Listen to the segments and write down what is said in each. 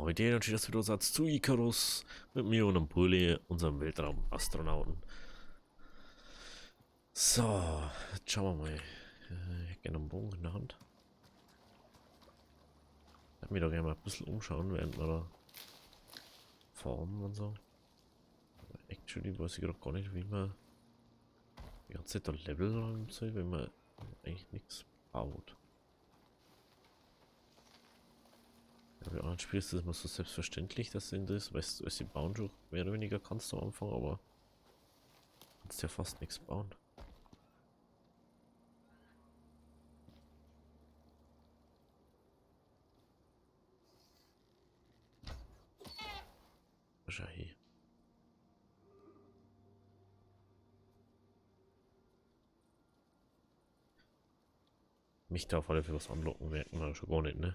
Heute entsteht das wieder Satz zu Icarus mit mir und einem Bulli, unserem Weltraumastronauten. So, jetzt schauen wir mal. Ich hätte gerne einen Bogen in der Hand. Ich würde mich da gerne mal ein bisschen umschauen, während wir da fahren und so. Aber actually weiß ich gerade gar nicht, wie man die ganze Zeit da Level räumen soll, wenn man eigentlich nichts baut. Ja, bei anderen Spielen ist das immer so selbstverständlich, dass in das, weil du bauen schon mehr oder weniger kannst du am Anfang, aber kannst ja fast nichts bauen. Wahrscheinlich. Mich da auf alle Fälle was anlocken, merken wir schon gar nicht, ne?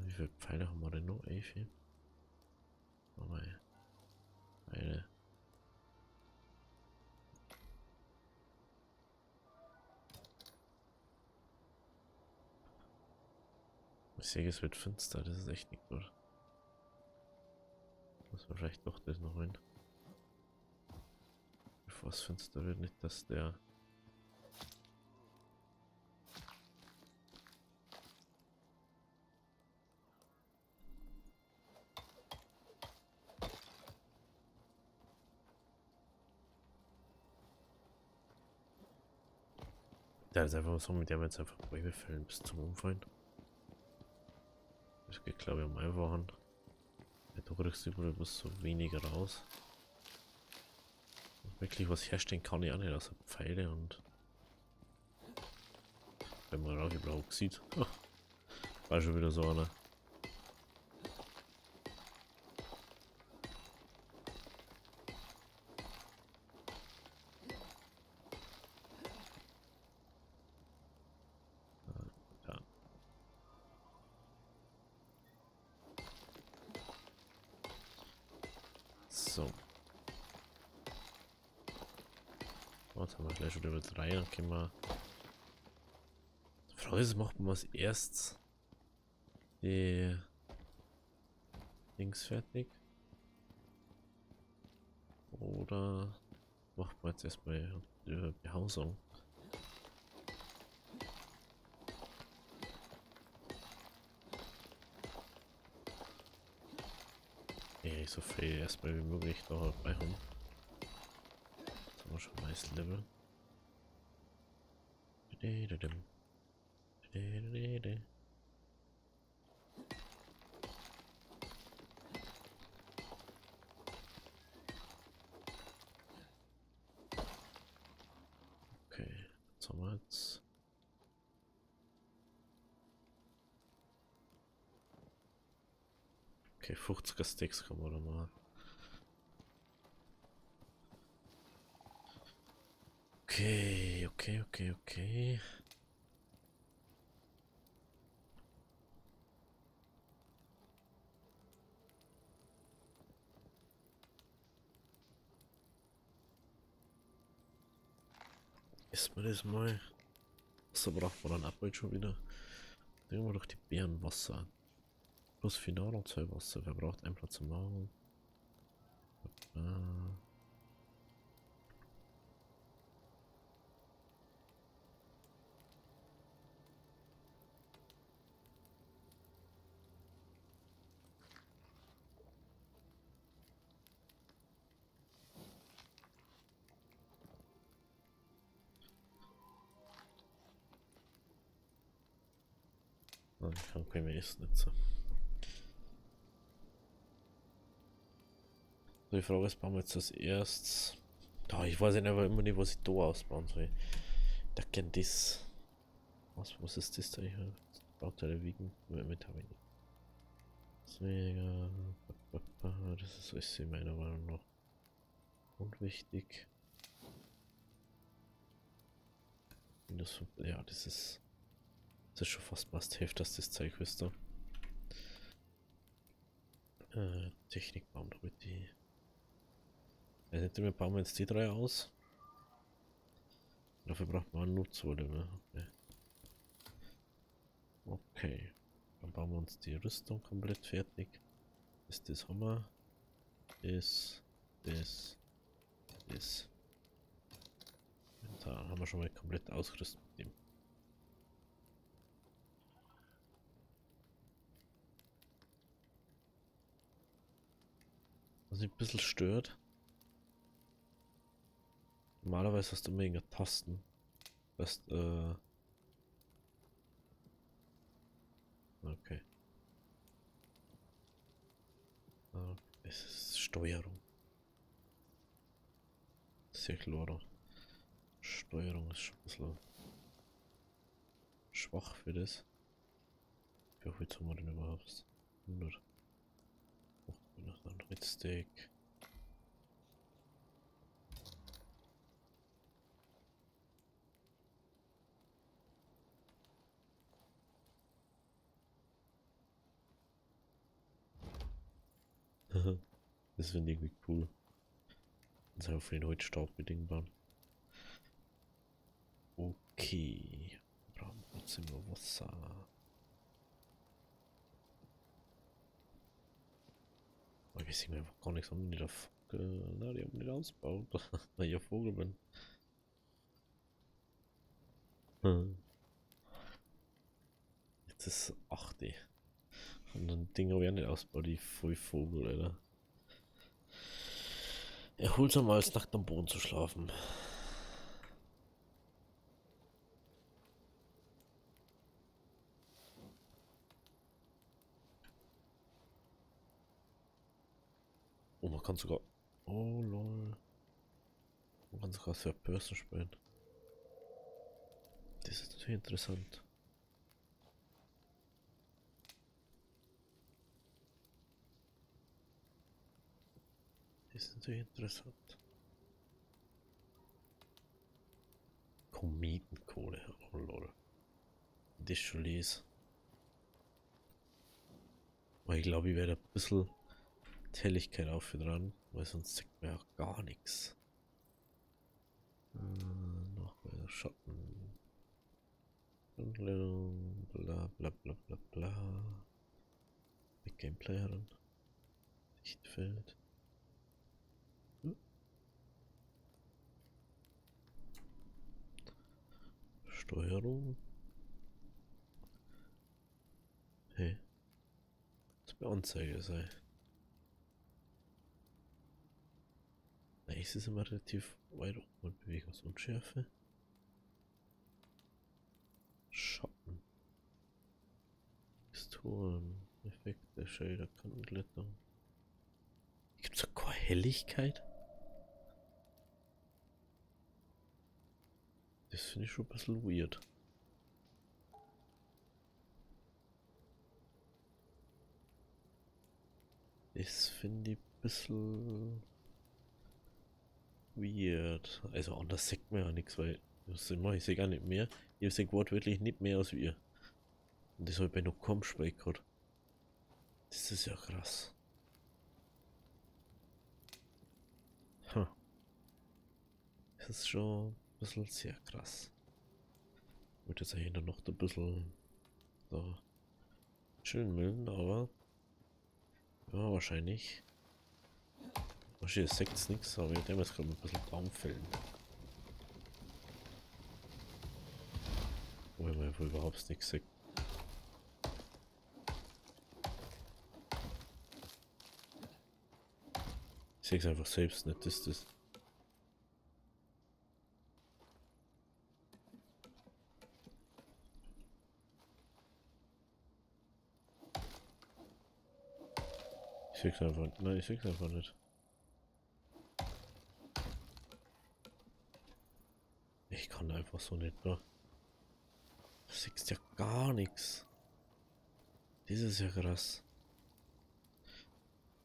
Wie viele Pfeile haben wir denn noch? 11? Mal Pfeile. Ich sehe, es wird finster, das ist echt nicht gut. Muss man vielleicht doch das noch hin. Bevor es finster wird, nicht, dass der. Der ist einfach so, mit dem wir jetzt einfach Bäume fällen bis zum Umfallen. Das geht, glaube ich, am einfachen. Du kriegst überall bloß so weniger raus. Und wirklich was herstellen kann ich auch nicht, außer Pfeile und. Wenn man Rauchblau sieht. War schon wieder so einer. Ja. So. Jetzt haben wir gleich schon über 3, dann können wir. Die Frage ist, macht man als erstes die Dings fertig? Oder macht man jetzt erstmal die Behausung? Ja, so viel erstmal wie möglich da bei haben. Jetzt haben wir schon ein nice Level. Okay, jetzt haben wir jetzt. Okay, 50er Sticks kann man da mal. Okay. Ist mir das mal. So braucht man dann Abwald schon wieder. Nehmen wir doch die Beeren Wasser. Plus Final und 2 Wasser. Wer braucht einen Platz zum Machen? Dann kann kein mehr essen jetzt. So, die Frage ist, bauen wir jetzt das erst. Da, ich weiß ja nicht, immer nicht, was ich da ausbauen soll. Da kennt das. Was ist das da hier? Bauteile wiegen. Mit habe ich nicht. Deswegen. Das ist alles in meiner Meinung nach unwichtig. Das, ja, das ist schon fast Must-Have, dass das Zeug wisst ihr. Technik bauen, damit die. Wir bauen jetzt die 3 aus. Dafür braucht man nur 2 Level. Okay. Dann bauen wir uns die Rüstung komplett fertig. Das haben wir. Das. Da haben wir schon mal komplett ausgerüstet mit dem. Was mich ein bisschen stört. Normalerweise hast du immer irgendeine Tasten. Das, okay. Es ist Steuerung. Sehr klar. Steuerung ist schon ein bisschen schwach für das. Wie viel haben wir denn überhaupt? 100. Noch ein Ritsteak. Das finde ich irgendwie cool. Und auf den Holzstab bedingt bauen. Okay. Brauchen wir jetzt immer Wasser. Aber wir sehen einfach gar nichts an. Die haben nicht ausgebaut. Weil ich ja Vogel bin. Jetzt ist 8. Und dann Ding habe ich auch nicht ausgebaut. Die voll Vogel, Alter. Erholsam als nackt am Boden zu schlafen. Oh, man kann sogar. Oh lol. Man kann sogar Third Person spielen. Das ist natürlich interessant. Das ist natürlich interessant. Kometenkohle. Oh lol. Das schon lese. Aber ich glaube, ich werde ein bisschen Helligkeit auf dran, weil sonst sieht man ja gar nichts. Noch mehr Schatten. Bla bla bla bla bla. Big Gameplay heran. Lichtfeld. Steuerung. Hey. Das bei Anzeige sei. Nice ist immer relativ weit oben mit Bewegungsunschärfe. Schatten. Texturen. Effekte, Shader, Kantenglättung. Gibt's da keine Helligkeit? Das finde ich schon ein bisschen weird. Das finde ich ein bisschen weird. Also anders sieht man ja nichts, weil ich sehe gar nicht mehr. Ich sehe wortwörtlich nicht mehr als wir. Und das habe ich bei noch kaum Speicher. Das ist ja krass. Huh. Das ist schon ein bisschen sehr krass. Ich würde jetzt eigentlich noch ein bisschen so chillen wollen, aber ja, wahrscheinlich. Wahrscheinlich sagt es nichts, aber ich denke, es kann ein bisschen Baum fällen. Wobei man ja überhaupt nichts sagt. Ich sehe es einfach selbst nicht, dass das. Ich sehe es einfach. Nein, ich sehe es einfach nicht. Ich kann einfach so nicht, ne? Du siehst ja gar nichts. Das ist ja krass.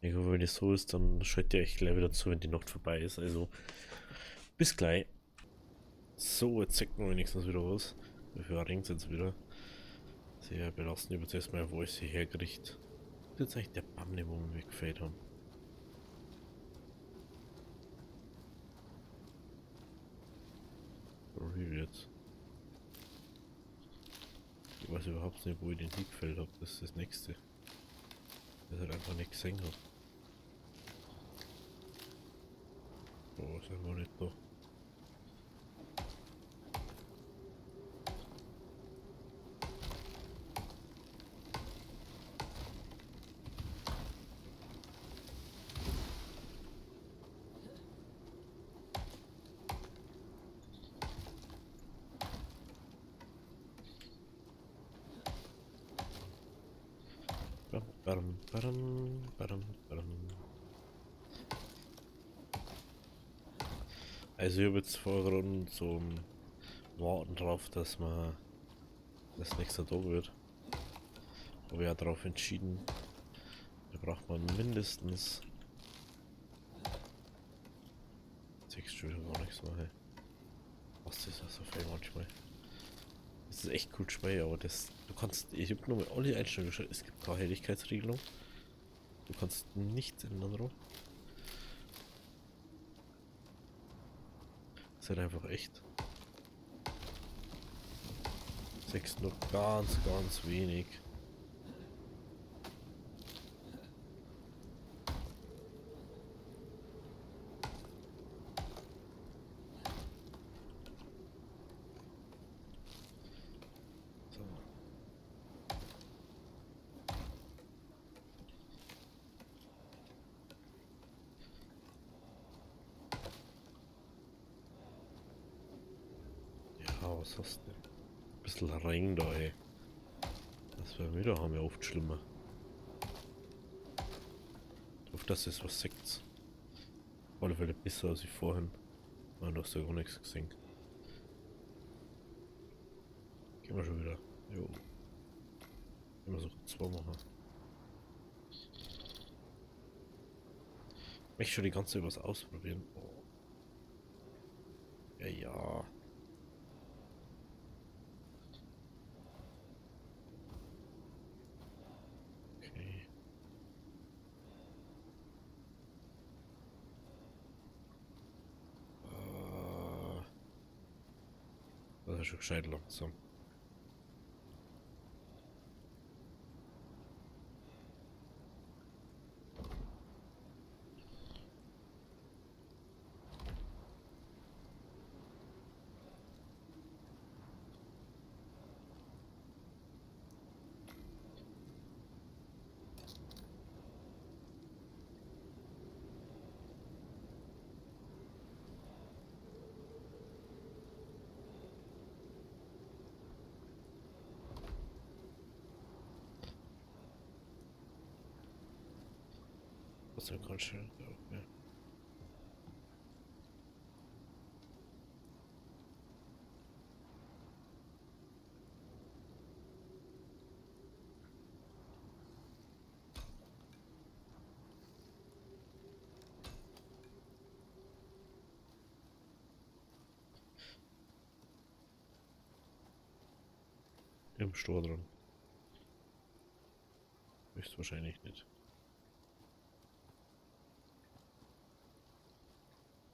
Ich hoffe, wenn es so ist, dann schaut ihr echt gleich wieder zu, wenn die Nacht vorbei ist. Also, bis gleich. So, jetzt zeigt man wenigstens wieder was. Wie viel ringt jetzt wieder? Sehr belastend, über das erstmal, wo ich sie herkriegt. Das ist jetzt eigentlich der Bammel, wo wir weggefällt haben. Wie jetzt? weiß überhaupt nicht, wo ich den hingefällt habe. Das ist das nächste. Das halt einfach nicht gesehen habe. Oh, sind wir nicht da. Bam, bam, bam, bam, bam. Also ich habe jetzt vorgerannt zum Warten drauf, dass man das nächste da wird. Aber ja darauf entschieden, da braucht man mindestens 6 Stühle gar nichts machen. Was ist das auf einmal manchmal? Das ist echt cool schwer, aber das. Du kannst. Ich habe nur mal alle Einstellungen geschaut. Es gibt keine Helligkeitsregelung. Du kannst nichts ändern drauf. Das ist halt einfach echt. 6 nur ganz, ganz wenig. So. Ja, was hast du? Ein bisschen rein da, ey. Das wäre wieder haben wir oft schlimmer. Auf das ist was Sekts. Auf alle Fälle besser als ich vorhin. Man, du hast ja gar nichts gesehen. Gehen wir schon wieder. Jo. Immer so 2 machen. Ich möchte schon die ganze Zeit was ausprobieren. Oh. Ja, ja. Okay. Das ist schon gescheit langsam. Was ist ganz schön. Okay. Im Stor dran. Höchstwahrscheinlich nicht.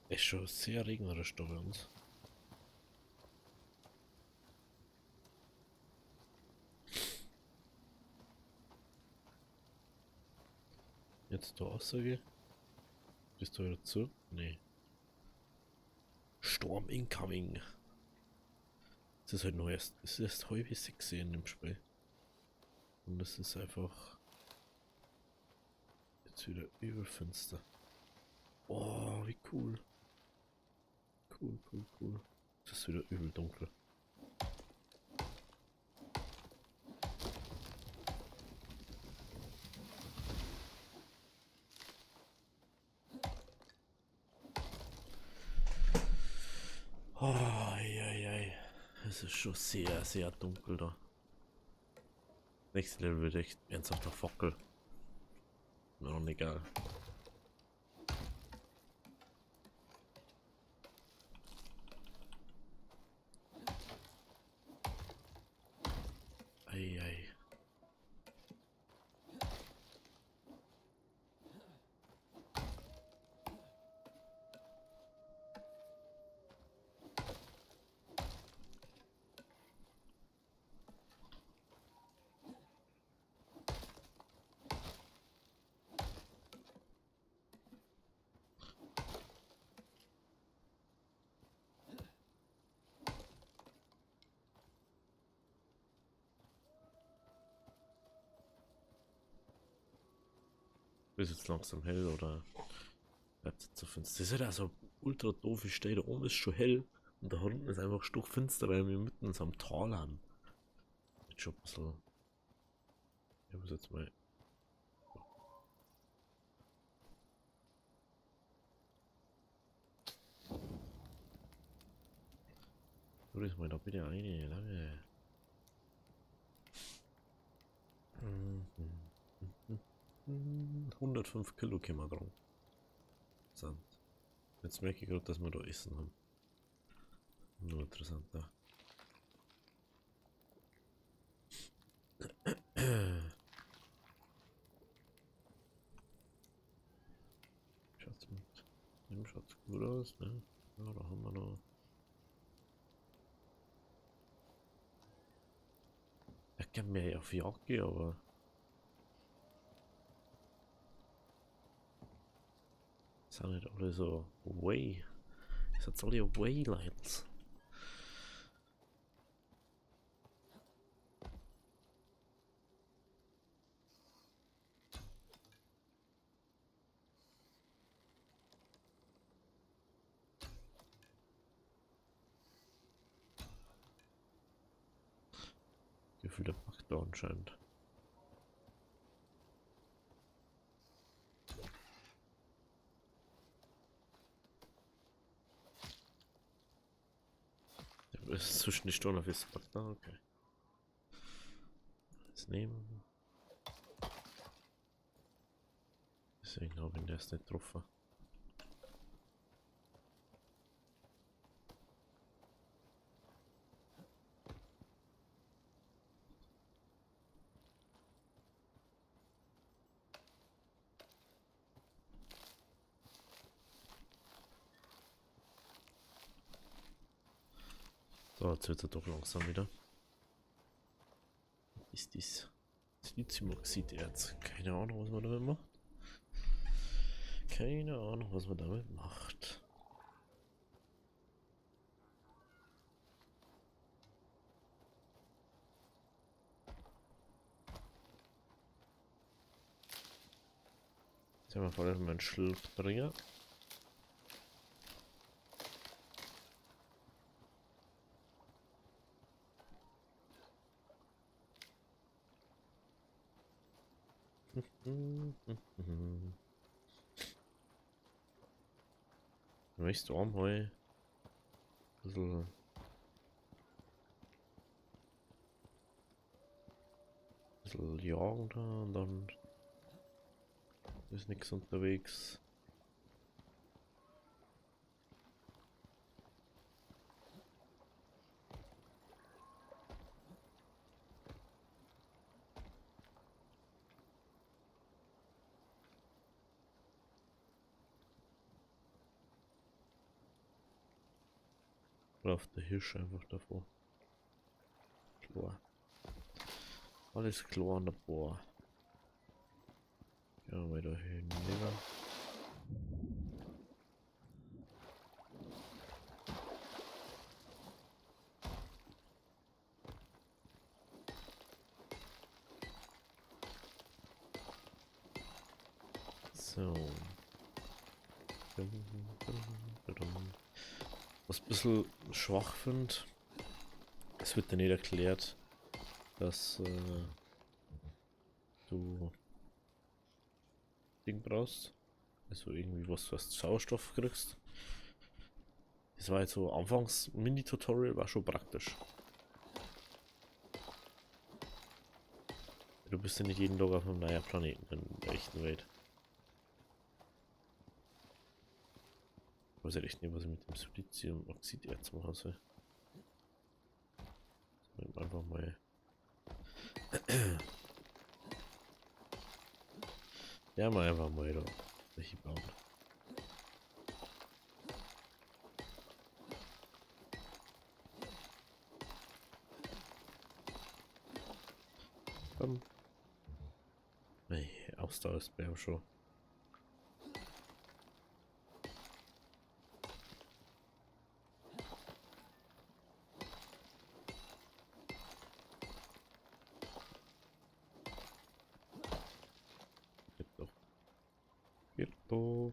Ist schon sehr regnerisch da bei uns. Jetzt der Aussage. Bist du wieder zu? Nee. Storm incoming. Es ist halt nur erst. Es ist erst halb 6 in dem Spiel. Und es ist einfach. Jetzt wieder übel finster. Oh, wie cool. Cool, cool, cool. Es ist wieder übel dunkel. Oh, ei. Es ist schon sehr, sehr dunkel da. Nächstes Level wird echt ernsthafter Fockel. Mir noch egal. Ei. Ist jetzt langsam hell oder bleibt es so finster? Das ist halt auch so ultra doof. Ich stehe da oben, ist schon hell und da unten ist einfach stockfinster, weil wir mitten in so einem Tal haben. Jetzt schon ein bisschen. Ich muss jetzt mal. Du das mal da bitte eine lange. 105 Kilo können wir dran. Sand. Jetzt merke ich gerade, dass wir da Essen haben. Nur interessant, ja. Schaut's mit dem schaut's gut aus, ne? Ja, da haben wir noch. Ich kann mir ja auf Jagd gehen, aber. Sind nicht alle so way. Sind alle Waylines. Gefühl der Bug da anscheinend. Der ist zwischen die Stunde auf das Bug da, okay. Jetzt nehmen. Deswegen habe ich ihn erst nicht getroffen. So, jetzt wird er doch langsam wieder. Was ist das? Siliziumoxiderz. Keine Ahnung, was man damit macht. Keine Ahnung, was man damit macht. Jetzt haben wir vor allem einen Schilfbringer. Möchtest du auch mal ein bisschen jagen da und dann ist nichts unterwegs. Läuft der Hirsch einfach davor. Klar. Alles klar an der Bohr. Ja, weiter hinüber. So. Was ein bisschen schwach finde, es wird dir nicht erklärt, dass du Ding brauchst. Also irgendwie was Sauerstoff kriegst. Das war jetzt so anfangs Mini-Tutorial, war schon praktisch. Du bist ja nicht jeden Tag auf einem neuen Planeten in der echten Welt. Ich weiß ja echt nicht, was ich mit dem Siliziumoxiderz machen soll. Einfach mal. Ja, mal einfach mal da. Welche bauen. Komm. Nee, Ausdauer ist Bär schon. Gibt doch. Auto.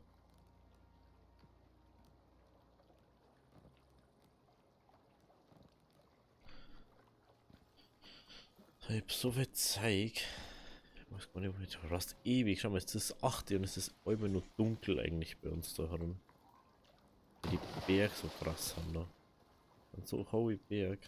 Ich hab so viel Zeug. Ich weiß gar nicht, wo ich rast ewig. Schau mal, es ist 8 und es ist immer noch dunkel eigentlich bei uns da herum. Weil die Berge so krass haben da. Und so hohe Berg.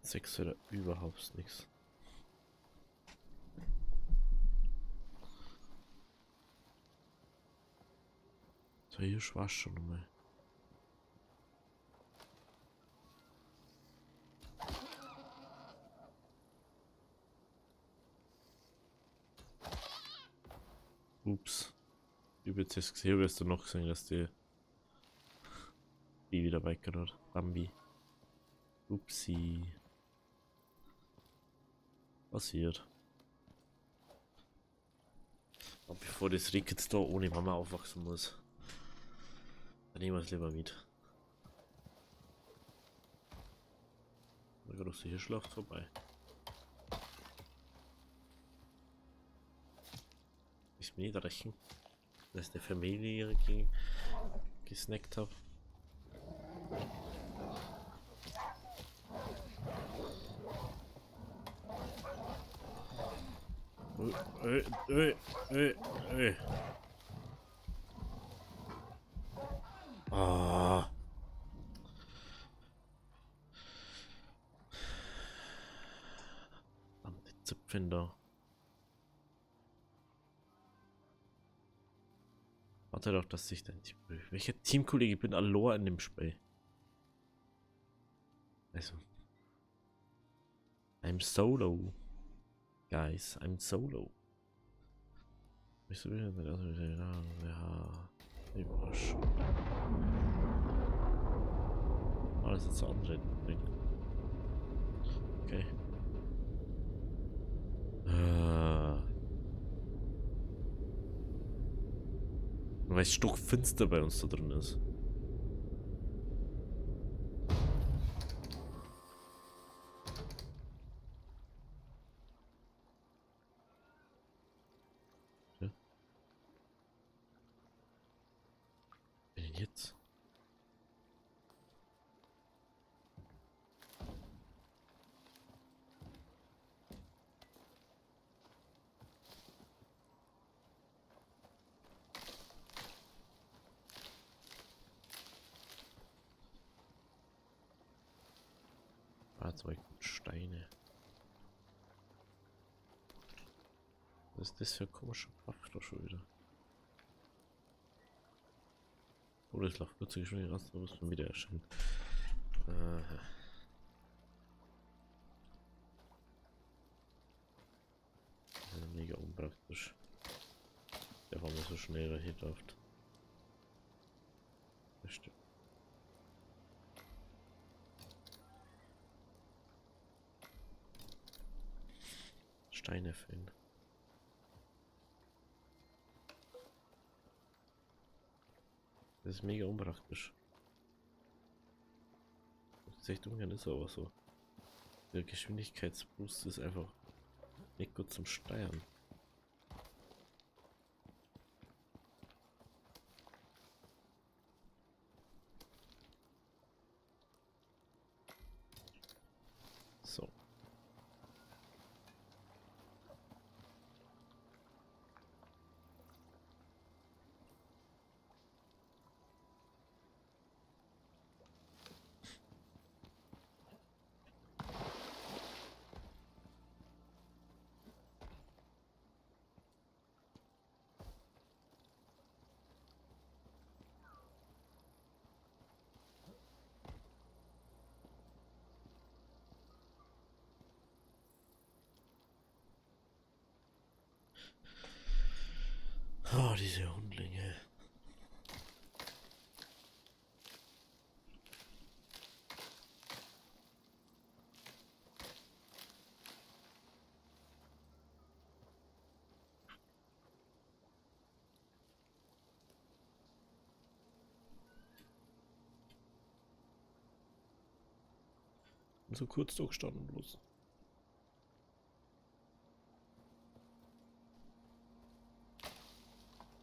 Sechs oder überhaupt nichts. So, hier war schon mal. Ups. Übelst jetzt gesehen, wirst du noch gesehen, dass die wieder weggehört. Bambi. Upsi. Passiert. Aber bevor das Rick jetzt da ohne Mama aufwachsen muss, dann nehmen wir es lieber mit. Da geht doch sicher Schlacht vorbei. Ist mir nicht rechen, dass die Familie gesnackt habe. Ah. Die Zipfen da. Warte doch, dass sich dein Team. Welcher Teamkollege bin allein in dem Spiel? Also. I'm solo. Guys, I'm solo. Bist du wieder? Ja. Überraschung. Ah, das ist jetzt ein anderes Ding. Okay. Weil es stockfinster bei uns da drin ist. Ja. Was denn jetzt? Fahrzeug und Steine. Was ist das für ein komischer Kraft doch schon wieder? Oh, das läuft plötzlich schon raus, da muss man wieder erscheinen. Mega unpraktisch. Der war mir so schnell dahin läuft. Das stimmt. Steine fehlen. Das ist mega unpraktisch. Das ist echt ungern, ist aber so. Der Geschwindigkeitsboost ist einfach nicht gut zum Steuern. So. Oh, diese Hundlinge. So kurz da gestanden bloß.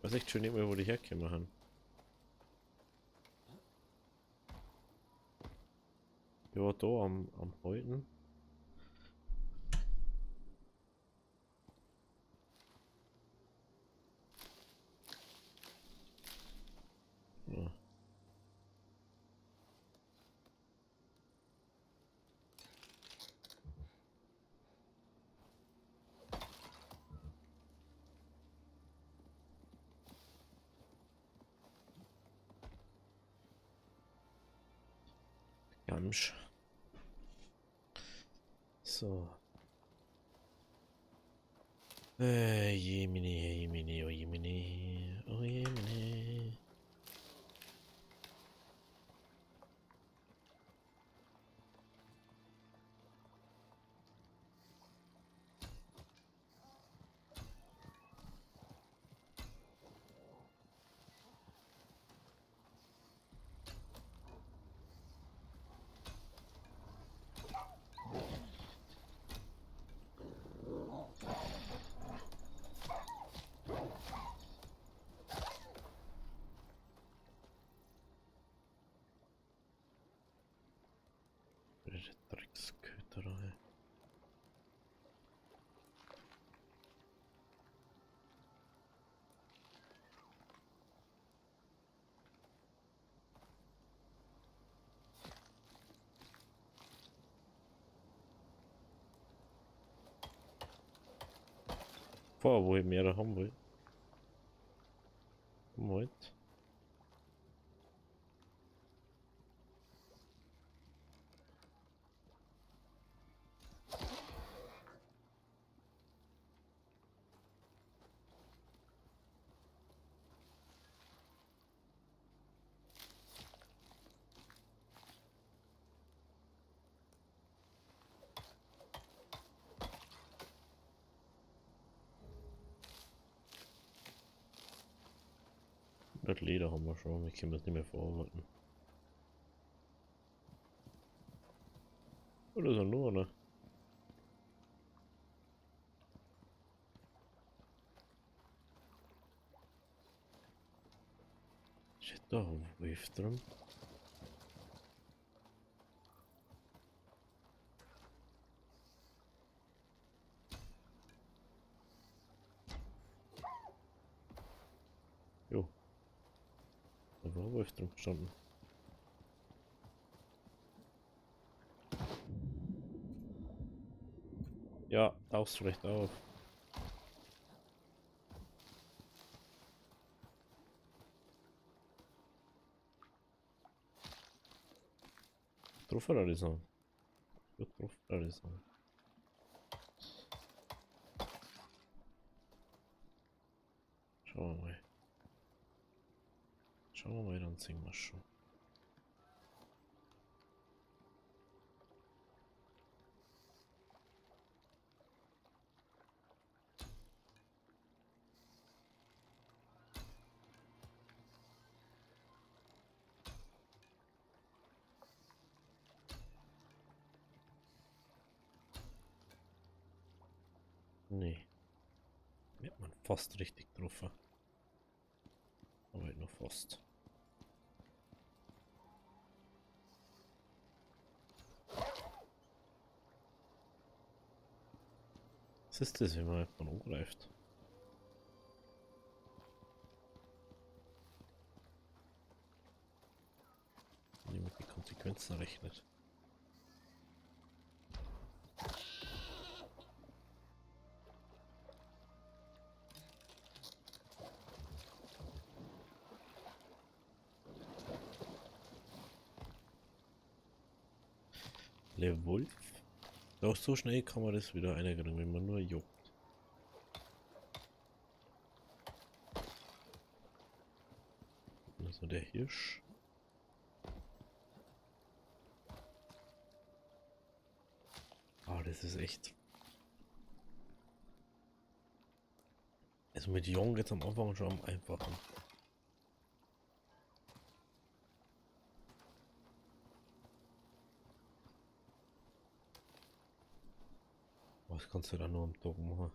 Weiß echt schon nicht mehr, wo die herkommen haben. Ja, da am Halten. Ja. Jamsch. So. Jemini, Jemini, oh Jemini, oh Jemini. Drecksköterei. Vorher, wo ich mehrere haben will. Moment. Das Leder haben wir schon, wir können das nicht mehr verarbeiten. Oder ist er nur, ne? Shit, da wirft drum. Jo, da war wirft drum gestanden. Ja, tauchst du recht auf. Drauf hat er das an. Gut drauf hat er das an. Schauen wir mal. Schauen wir mal, dann sehen wir schon. Nee. Wird man fast richtig getroffen. Aber halt nur fast. Was ist das, wenn man jemanden angreift? Wenn man die Konsequenzen rechnet. Le Wolf? Doch so schnell kann man das wieder einkriegen, wenn man nur juckt. Also der Hirsch. Ah, das ist echt. Also mit Jong jetzt am Anfang schon am einfachen. das kannst du dann nur am Tag machen.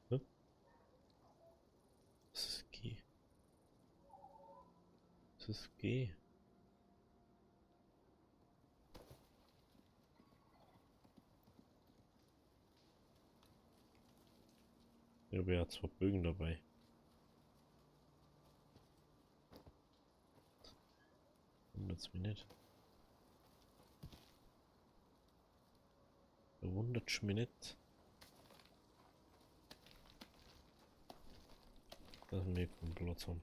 Hm? Das ist G. Das ist G. Ich habe ja 2 Bögen dabei. Wundert's mich nicht. Wundert's mich nicht. Dass wir keinen Platz haben.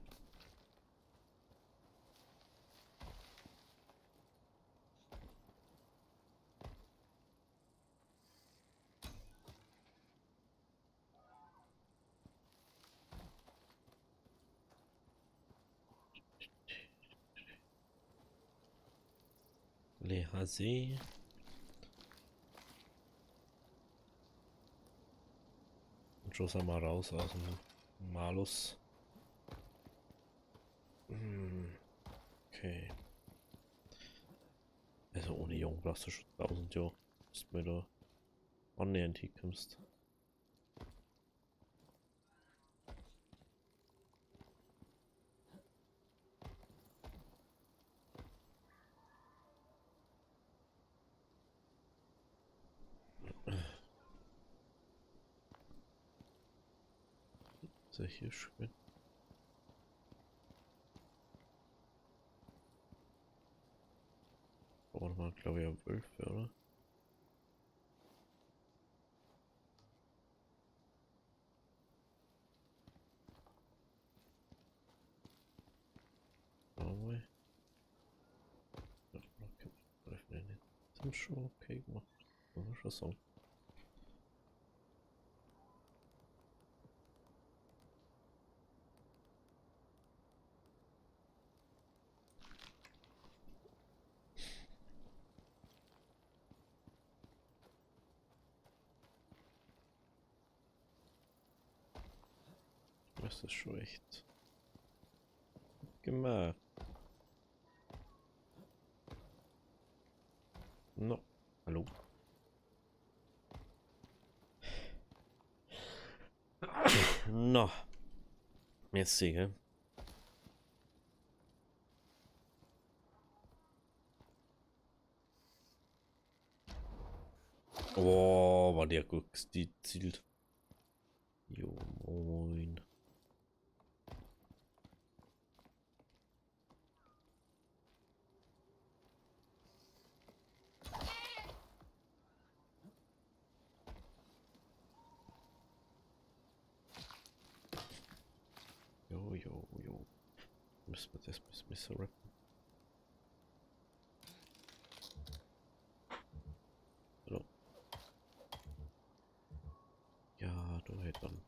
Leer See. Und schon sind wir raus aus dem Malus. Okay. Also ohne Jung brauchst du schon 1000 Jahre, bis du da annähernd hinkommst. Sehr hier schön. Brauchen wir, glaube ich, auf Wölfe, oder? Aber ja, okay, treffen wir nicht. Sind schon okay gemacht. Muss man schon sagen. Das ist schon echt gemacht. No. Hallo. No. Merci, gell? Oh, war der gut gezielt. Jo, moin. Jo, jo, jo. Müssen wir das bisschen rappen. So. Ja, du hätt dann.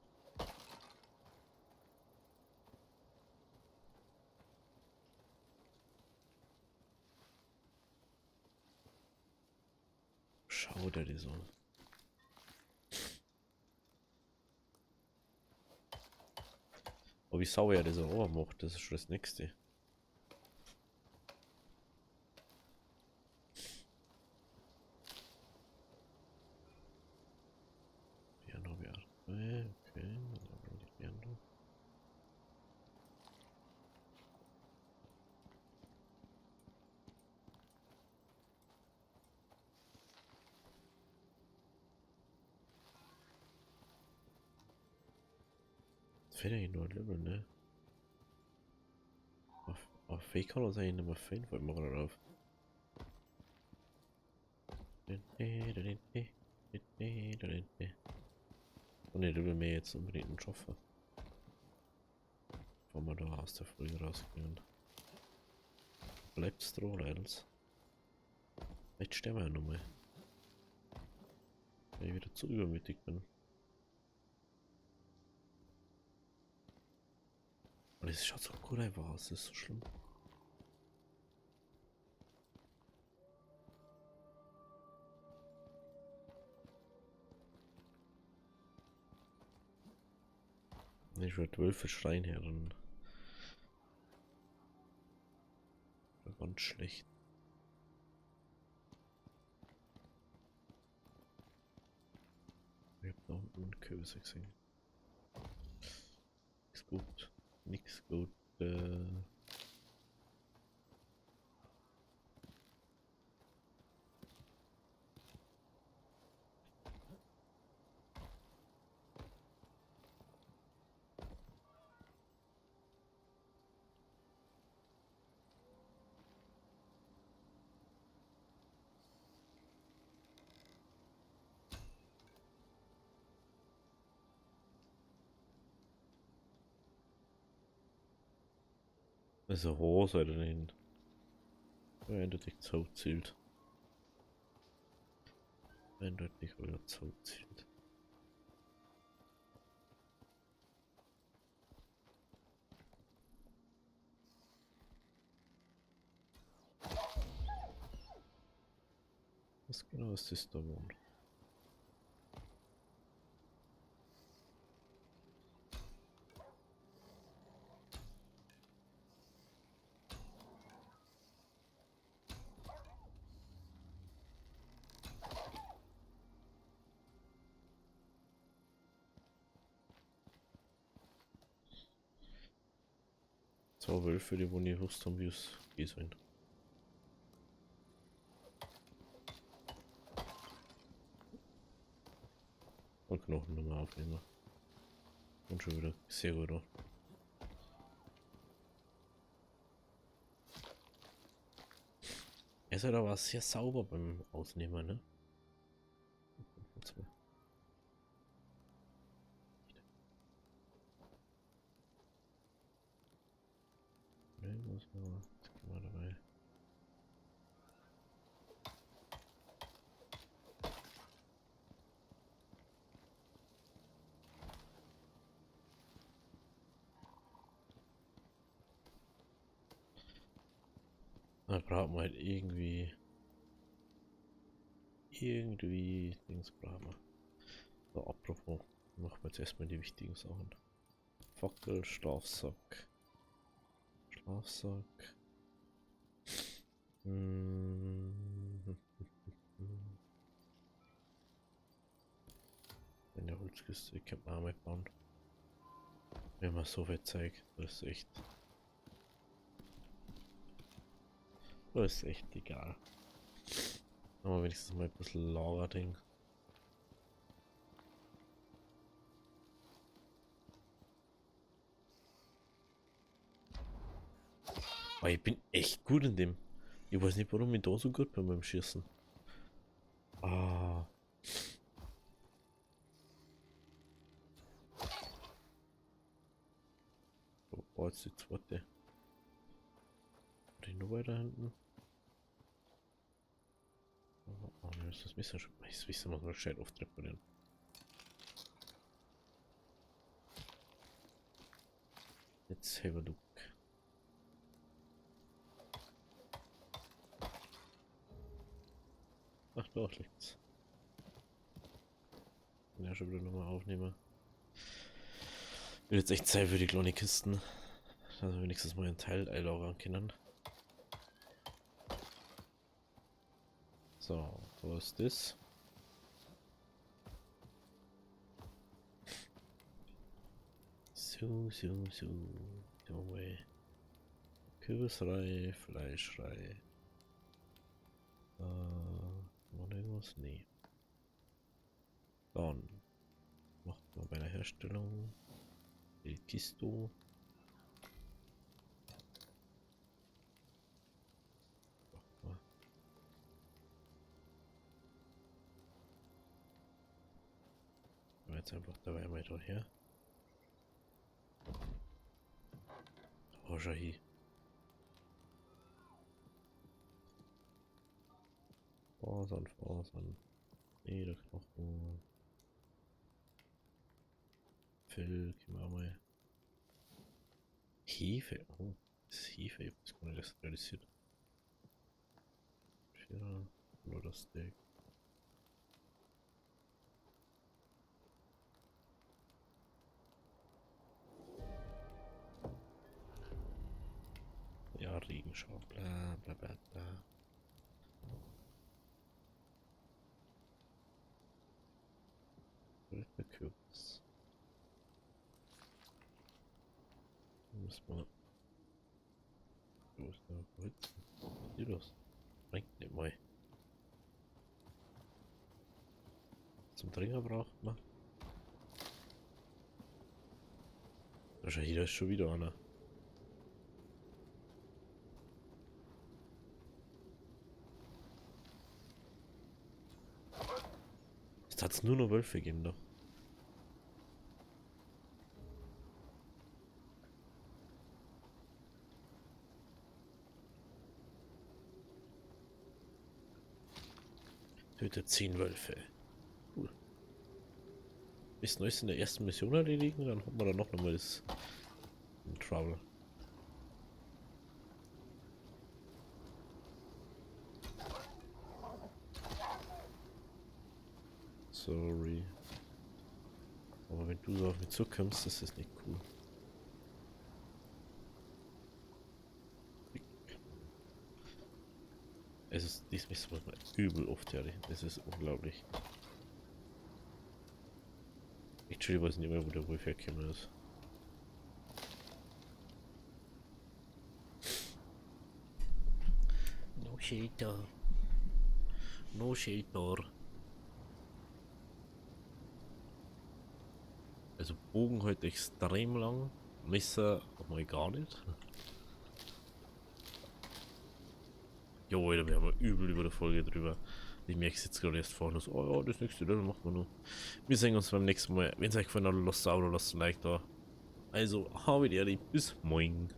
Schau dir die so. Oh, wie sauer er das auch macht, das ist schon das nächste. Piano wäre. Okay, dann haben die Piano. Das fehlt eigentlich nur ein Level, ne? Auf Fake kann das eigentlich nicht mehr fein, fällt mir gerade drauf. Und ne, du will mir jetzt unbedingt einen schaffen. Bevor wir da aus der Folge rausgehen. Bleibt's dran, Leidels. Vielleicht sterben wir ja nochmal. Wenn ich wieder zu übermütig bin. Und es schaut so gut einfach aus, das ist so schlimm. Ich würde Wölfe schreien her, dann wäre ganz schlecht. Ich hab da unten einen Kürbis gesehen. Nix gut. Nix gut. Also Hose oder nicht? Eindeutig zuzielt. Eindeutig euer zuzielt. Was genau ist das da wohnt? Zwei Wölfe, die wo nicht gewusst haben, wie es gehen soll. Und Knochen nochmal aufnehmen. Und schon wieder sehr gut. Auch. Er ist halt aber sehr sauber beim Ausnehmen, ne? Ne, was war das? Mal dabei. Da braucht man halt irgendwie. Dings brauchen wir. So, apropos. Machen wir jetzt erstmal die wichtigen Sachen. Fackel, Schlafsack. Schlafsack. Hm. In der Holzkiste kann man auch mal bauen. Wenn man so viel zeigt, das ist echt. Das ist echt egal. Aber wenigstens mal ein bisschen Lager-Ding. Aber ich bin echt gut in dem. Ich weiß nicht, warum ich da so gut bin beim Schießen. Ah. Wo war jetzt die zweite? Die nur weiter hinten? Oh, ne, das Messer schon. Das Wissen muss man gescheit auftreten. Jetzt have a look. Ach, da liegt's. Ja, schon wieder nochmal aufnehmen. Wird jetzt echt Zeit für die kleinen Kisten. Also wenigstens mal einen Teil einlagern können. So, wo ist das? So. Kürbisreihe, Fleischreihe. Noch irgendwas? Nee. Dann macht man bei der Herstellung die Kiste. Jetzt einfach dabei mal da her. Oh, schau hier. Fasern. Lederknochen. Fell, können wir auch mal. Hefe. Oh, das ist Hefe. Ich weiß gar nicht, das realisiert. Vierer. Oder Steak. Schau, bla bla bla bla. Der Kürbis. Muss man. Wo ist der Holz? Hier los. Bringt nicht mal. Zum Trinker braucht man. Wahrscheinlich hier ist schon wieder einer. Jetzt hat es nur noch Wölfe gegeben da. Tötet 10 Wölfe. Cool. Bis neues in der ersten Mission erledigen, dann haben wir dann noch mal das Trouble. Sorry. Aber wenn du so auf mich zukommst, das ist nicht cool. Es ist diesmal so übel oft herrlich. Es ist unglaublich. Ich weiß nicht mehr, wo der Wolf hergekommen ist. No shelter. No shelter. Also Bogen heute extrem lang. Messer mal gar nicht. Jo, Alter, wir haben übel über der Folge drüber. Ich merke es jetzt gerade erst vorne. So, oh ja, das nächste Level machen wir noch. Wir sehen uns beim nächsten Mal. Wenn es euch gefallen hat, lasst ein Abo, lasst ein Like da. Also, habe die Ehre, bis morgen.